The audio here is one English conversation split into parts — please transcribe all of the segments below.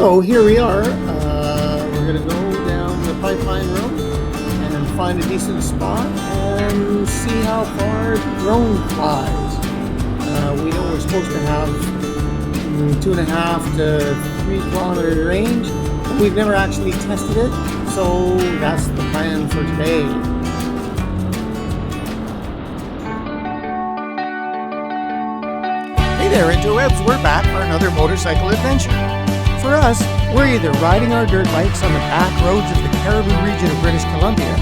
So here we are. We're going to go down the pipeline road and find a decent spot and see how far the drone flies. We know we're supposed to have 2.5 to 3 kilometer range, but we've never actually tested it, so that's the plan for today. Hey there, interwebs, we're back for another motorcycle adventure. For us, we're either riding our dirt bikes on the back roads of the Cariboo region of British Columbia,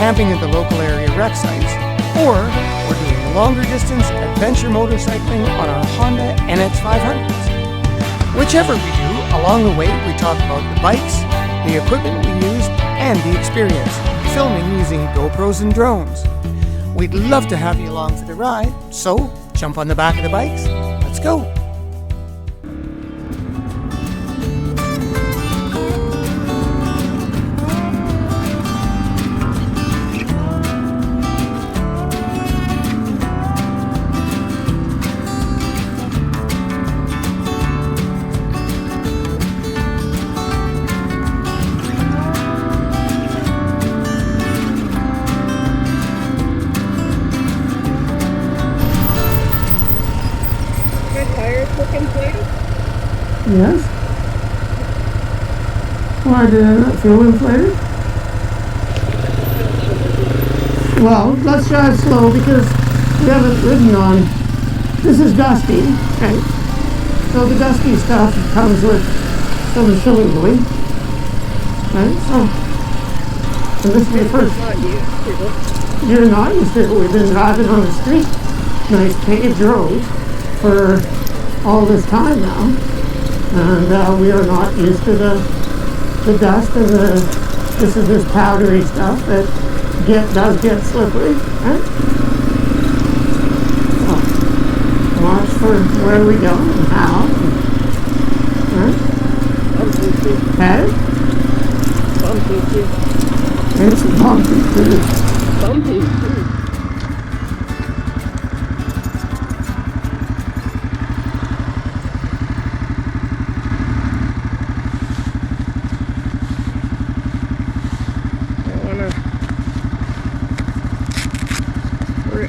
camping at the local area rec sites, or we're doing longer distance adventure motorcycling on our Honda NX 500s. Whichever we do, along the way we talk about the bikes, the equipment we use, and the experience, filming using GoPros and drones. We'd love to have you along for the ride, so jump on the back of the bikes. Let's go! Yes. Why did I not feel inflated? Well, let's drive slow because we haven't ridden on. This is dusty, right? So the dusty stuff comes with some silly, right? So this is the first. You're not used to it. We've been driving on the street, nice paved roads for all this time now. And we are not used to the dust and this is this powdery stuff that does get slippery, right? So, watch for where we go and how. Right? Hey? Bumpy too. It's bumpy too. Bumpy too.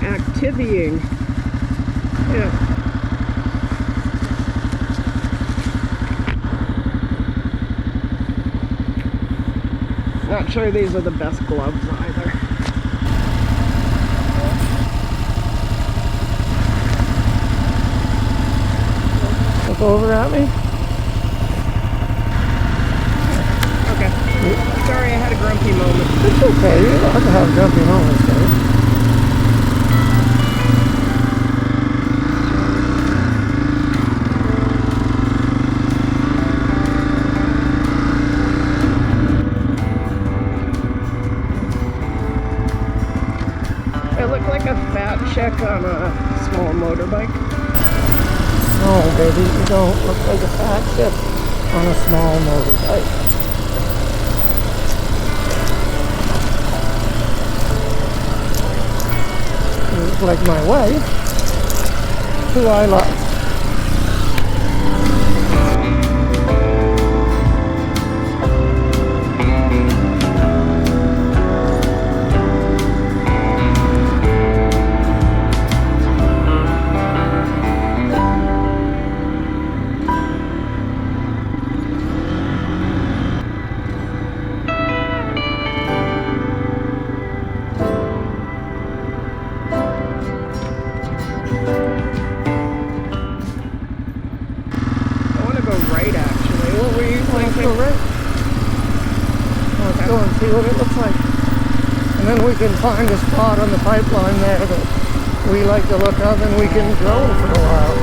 Activying. Yeah. Not sure these are the best gloves either. Look over at me. Okay. Sorry, I had a grumpy moment. It's okay. You're allowed to have grumpy moments, Dave. Like a fat check on a small motorbike. No, baby, you don't look like a fat chip on a small motorbike. You look like my wife, who I love. Go and see what it looks like, and then we can find a spot on the pipeline there that we like the look of and we can drone for a while.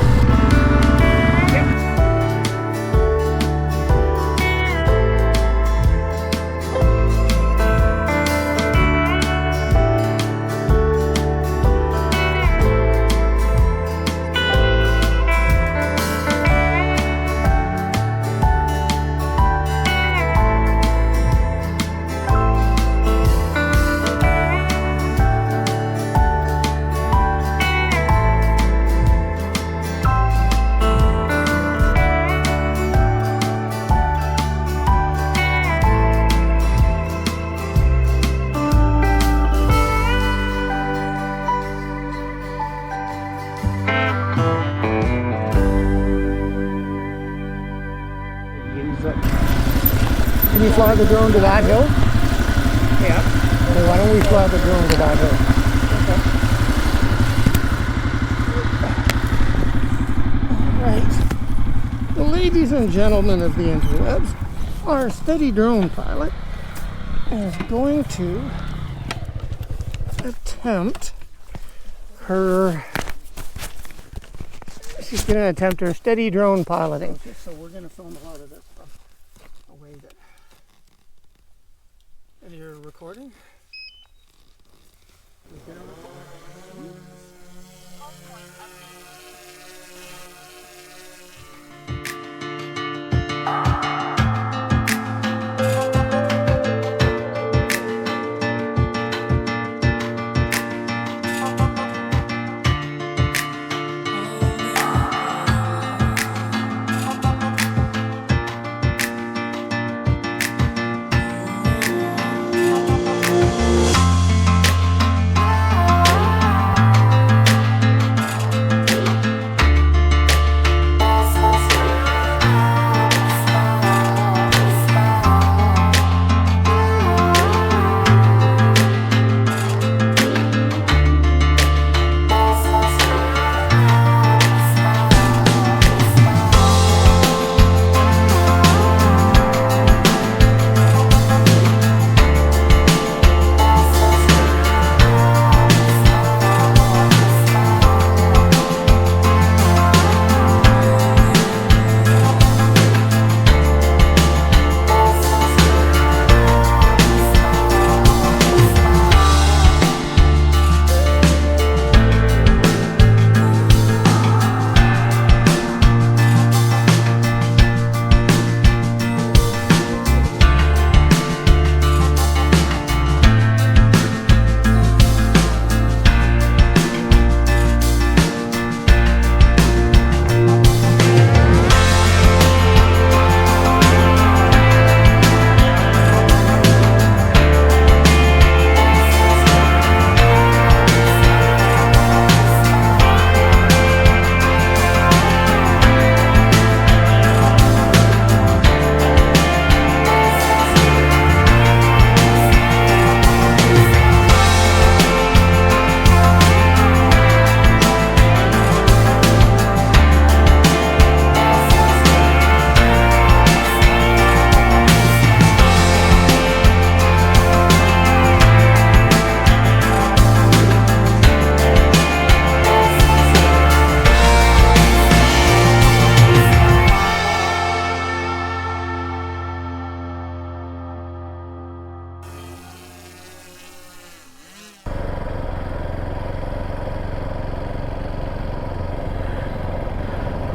the drone to that hill? Yeah. Okay, why don't we fly the drone to that hill? Right. Well, ladies and gentlemen of the interwebs, our steady drone pilot is going to attempt her. She's going to attempt her steady drone piloting. Okay, so we're going to film a lot of this from a way that. And you're recording?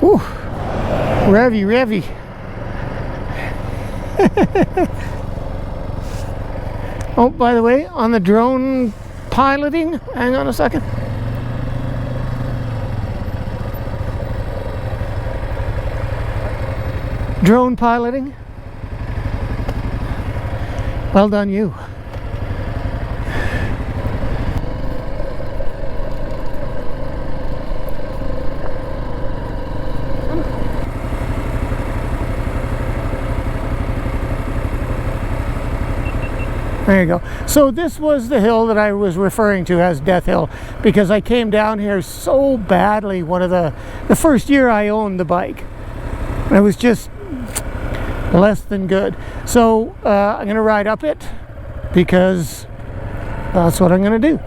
Whew. Revy, revy. Oh, by the way, on the drone piloting, hang on a second. Drone piloting. Well done, you. There you go. So this was the hill that I was referring to as Death Hill, because I came down here so badly one of the first year I owned the bike. It was just less than good. So I'm going to ride up it, because that's what I'm going to do.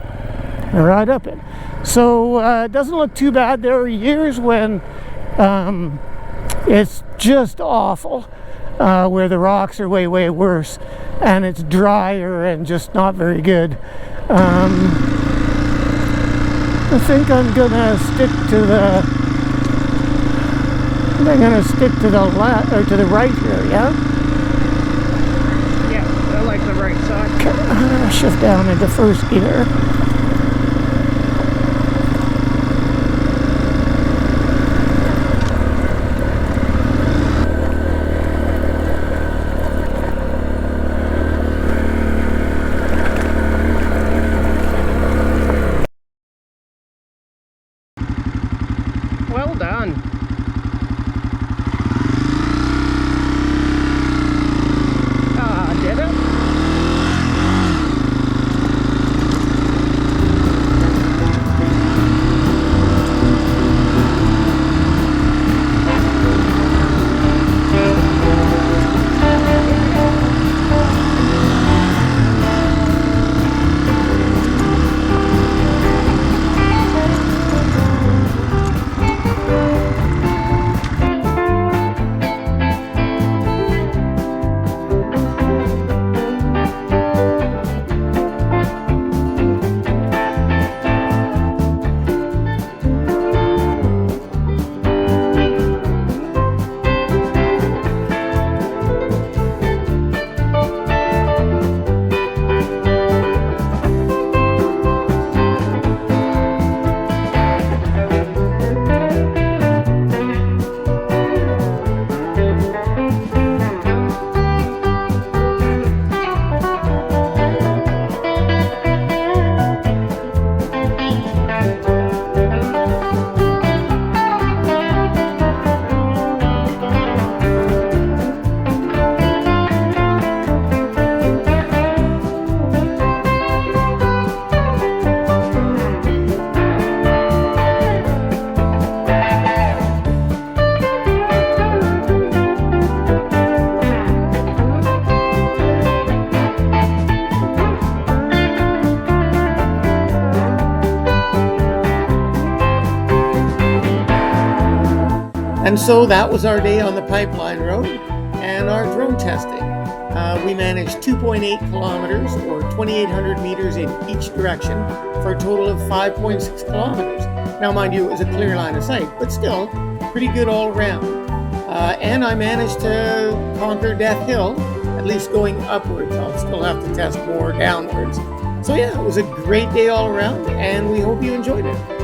I ride up it. So it doesn't look too bad. There are years when it's just awful, where the rocks are way, way worse, and it's drier and just not very good. I think I'm gonna stick to the. I'm gonna stick to the left or to the right here. Yeah. Yeah, I like the right side. I'm gonna shift down into first gear. Well done. Ah, And so that was our day on the Pipeline Road and our drone testing. We managed 2.8 kilometers or 2,800 meters in each direction for a total of 5.6 kilometers. Now, mind you, it was a clear line of sight, but still pretty good all around. And I managed to conquer Death Hill, at least going upwards. I'll still have to test more downwards. So yeah, it was a great day all around, and we hope you enjoyed it.